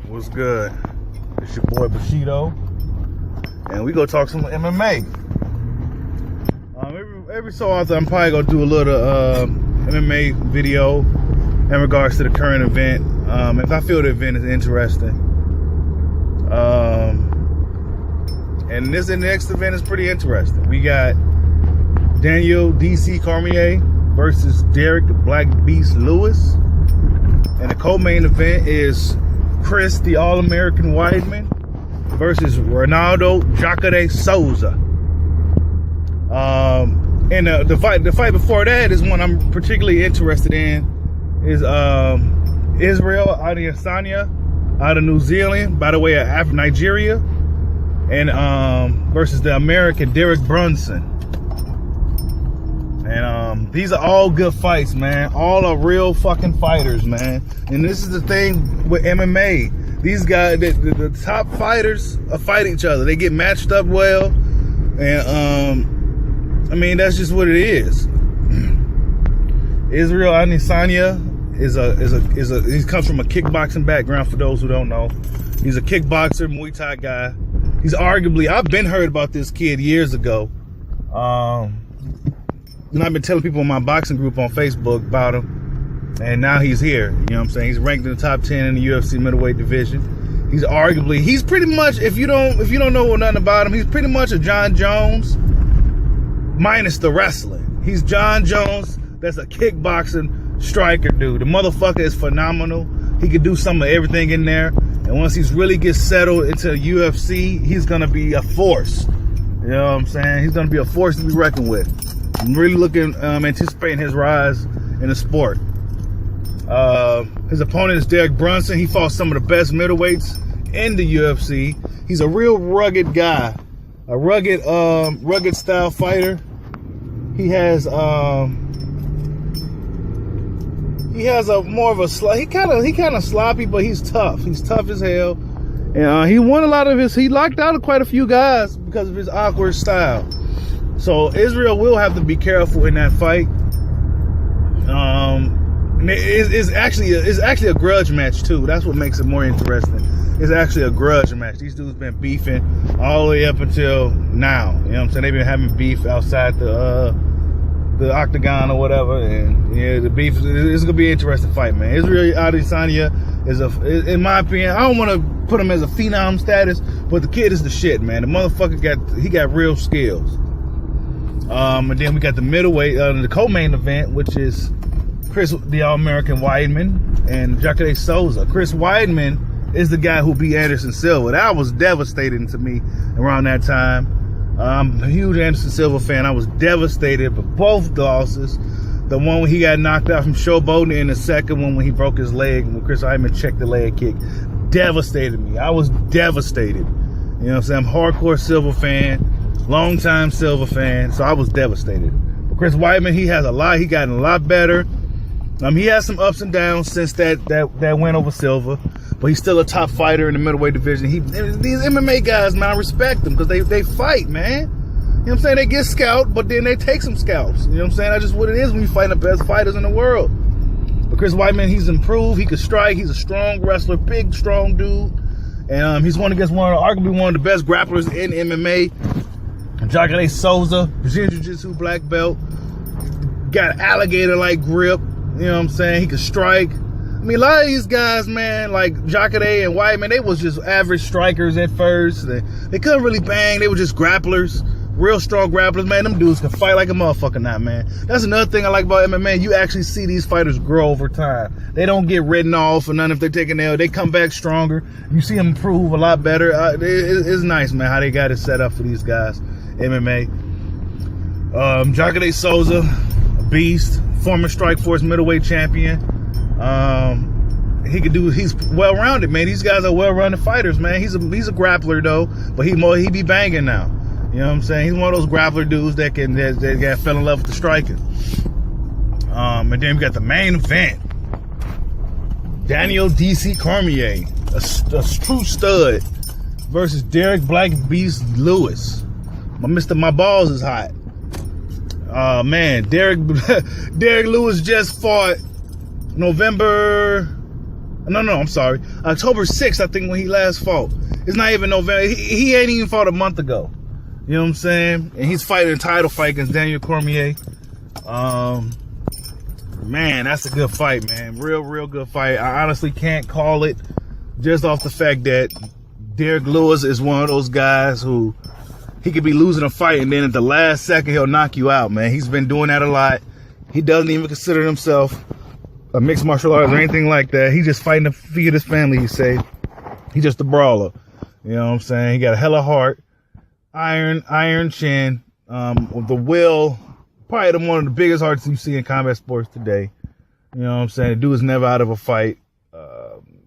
What's good? It's your boy Bushido, and we go talk some MMA. Every so often, I'm probably gonna do a little MMA video in regards to the current event. If I feel the event is interesting, and the next event is pretty interesting. We got Daniel DC Cormier versus Derek Black Beast Lewis, and the co-main event is Chris the All-American Weidman versus Ronaldo Jacare Souza. And the fight before that is one I'm particularly interested in. Is Israel Adesanya out of New Zealand, by the way, of Nigeria, and versus the American Derek Brunson. And these are all good fights, man. All are real fucking fighters, man. And this is the thing with MMA. These guys, the top fighters fight each other. They get matched up well, and I mean, that's just what it is. Israel Adesanya he comes from a kickboxing background. For those who don't know, he's a kickboxer, Muay Thai guy. He's arguably, I've been heard about this kid years ago. And I've been telling people in my boxing group on Facebook about him, and now he's here. You know what I'm saying? He's ranked in the top 10 in the UFC middleweight division. He's pretty much, if you don't know nothing about him, he's pretty much a John Jones minus the wrestling. He's John Jones. That's a kickboxing striker, dude. The motherfucker is phenomenal. He can do some of everything in there. And once he's really gets settled into UFC, he's gonna be a force. You know what I'm saying? He's gonna be a force to be reckoned with. I'm really anticipating his rise in the sport. His opponent is Derek Brunson. He fought some of the best middleweights in the UFC. He's a real rugged guy, a rugged style fighter. He has a more of a he kind of sloppy, but he's tough. He's tough as hell, and he won a lot of he locked out quite a few guys because of his awkward style. So Israel will have to be careful in that fight. It's actually a grudge match too. That's what makes it more interesting. It's actually a grudge match. These dudes been beefing all the way up until now. You know what I'm saying? They've been having beef outside the octagon or whatever, and yeah, the beef. It's gonna be an interesting fight, man. Israel Adesanya is in my opinion, I don't want to put him as a phenom status, but the kid is the shit, man. The motherfucker got real skills. And then we got the middleweight, the co-main event, which is Chris the All-American Weidman and Jacare Souza. Chris Weidman is the guy who beat Anderson Silva. That was devastating to me around that time. I'm a huge Anderson Silva fan. I was devastated by both losses. The one when he got knocked out from Showboating, and the second one when he broke his leg, when Chris Weidman checked the leg kick, devastated me. I was devastated. You know what I'm saying? I'm a hardcore Silva fan, long-time Silva fan, so I was devastated. But Chris Weidman, he gotten a lot better. He has some ups and downs since that win over Silva, but he's still a top fighter in the middleweight division. These MMA guys, man, I respect them because they fight, man. You know what I'm saying? They get scalped, but then they take some scalps. You know what I'm saying? That's just what it is when you fight the best fighters in the world. But Chris Weidman, he's improved. He can strike. He's a strong wrestler, big, strong dude. And he's arguably one of the best grapplers in MMA. Jacare Souza, Brazilian Jiu-Jitsu black belt. Got alligator-like grip. You know what I'm saying? He could strike. I mean, a lot of these guys, man, like Jacare and Weidman, they was just average strikers at first. They couldn't really bang. They were just grapplers. Real strong grapplers, man. Them dudes can fight like a motherfucker now, man. That's another thing I like about MMA. You actually see these fighters grow over time. They don't get written off or none if they're taking L. They come back stronger. You see them improve a lot better. It's nice, man, how they got it set up for these guys. MMA. Jacare Souza, a beast, former Strikeforce middleweight champion. He's well-rounded, man. These guys are well-rounded fighters, man. He's a grappler though, but he be banging now. You know what I'm saying? He's one of those grappler dudes that fell in love with the striking. And then we got the main event. Daniel DC Cormier, a true stud, versus Derek Black Beast Lewis. My balls is hot. Man, Derek Lewis just fought November No, I'm sorry. October 6th, I think, when he last fought. It's not even November. He ain't even fought a month ago. You know what I'm saying? And he's fighting a title fight against Daniel Cormier. Man, that's a good fight, man. Real good fight. I honestly can't call it just off the fact that Derek Lewis is one of those guys who he could be losing a fight and then at the last second he'll knock you out, man. He's been doing that a lot. He doesn't even consider himself a mixed martial arts or anything like that. He's just fighting to feed his family, you say. He's just a brawler. You know what I'm saying? He got a hella heart, iron chin, with the will, probably one of the biggest hearts you see in combat sports today. You know what I'm saying? The dude is never out of a fight.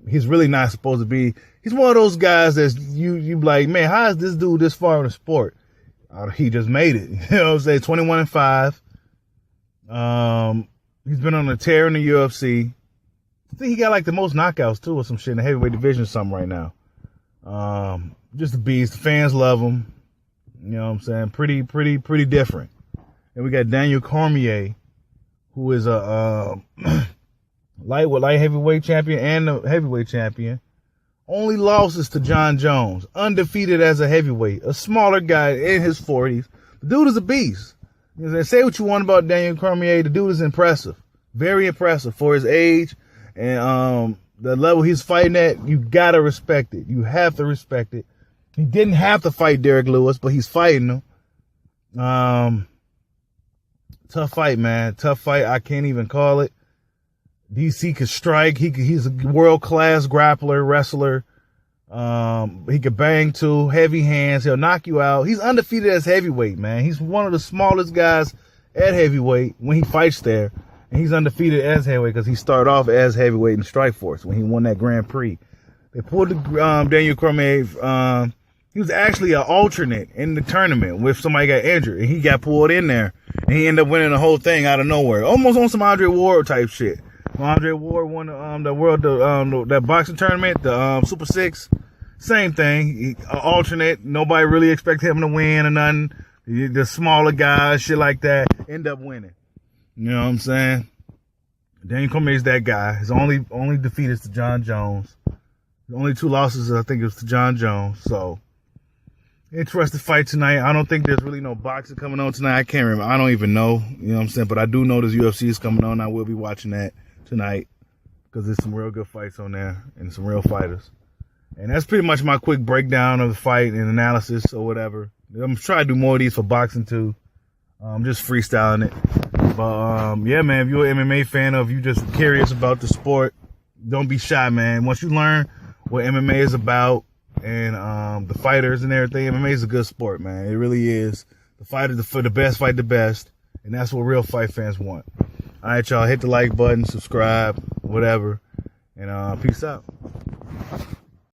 He's really not supposed to be. He's one of those guys that's you like, man, how is this dude this far in the sport? He just made it. You know what I'm saying? 21-5. He's been on a tear in the UFC. I think he got like the most knockouts too or some shit in the heavyweight division or something right now. Just a beast. The fans love him. You know what I'm saying? Pretty different. And we got Daniel Cormier, who is a light heavyweight champion and a heavyweight champion. Only losses to John Jones. Undefeated as a heavyweight. A smaller guy in his 40s. The dude is a beast. You know, say what you want about Daniel Cormier. The dude is impressive. Very impressive for his age. And the level he's fighting at, you gotta respect it. You have to respect it. He didn't have to fight Derek Lewis, but he's fighting him. Tough fight, man. Tough fight. I can't even call it. DC could strike. He's a world-class grappler, wrestler. He could bang too. Heavy hands. He'll knock you out. He's undefeated as heavyweight, man. He's one of the smallest guys at heavyweight when he fights there. And he's undefeated as heavyweight because he started off as heavyweight in Strikeforce when he won that Grand Prix. They pulled the Daniel Cormier. He was actually an alternate in the tournament if somebody got injured. And he got pulled in there. And he ended up winning the whole thing out of nowhere. Almost on some Andre Ward type shit. Andre Ward won that boxing tournament, the Super 6. Same thing. Alternate. Nobody really expected him to win or nothing. The smaller guys, shit like that, end up winning. You know what I'm saying? Daniel Cormier is that guy. His only defeat is to John Jones. The only two losses, I think, it was to John Jones. So, interesting fight tonight. I don't think there's really no boxing coming on tonight. I can't remember. I don't even know. You know what I'm saying? But I do know there's UFC is coming on. I will be watching that tonight because there's some real good fights on there and some real fighters. And that's pretty much my quick breakdown of the fight and analysis or whatever. I'm trying to do more of these for boxing too. Just freestyling it. But yeah, man, if you're an MMA fan or if you're just curious about the sport, don't be shy, man. Once you learn what MMA is about and the fighters and everything, MMA is a good sport, man. It really is. The fighters for the best fight the best, and that's what real fight fans want. All right, y'all, hit the like button, subscribe, whatever, and peace out.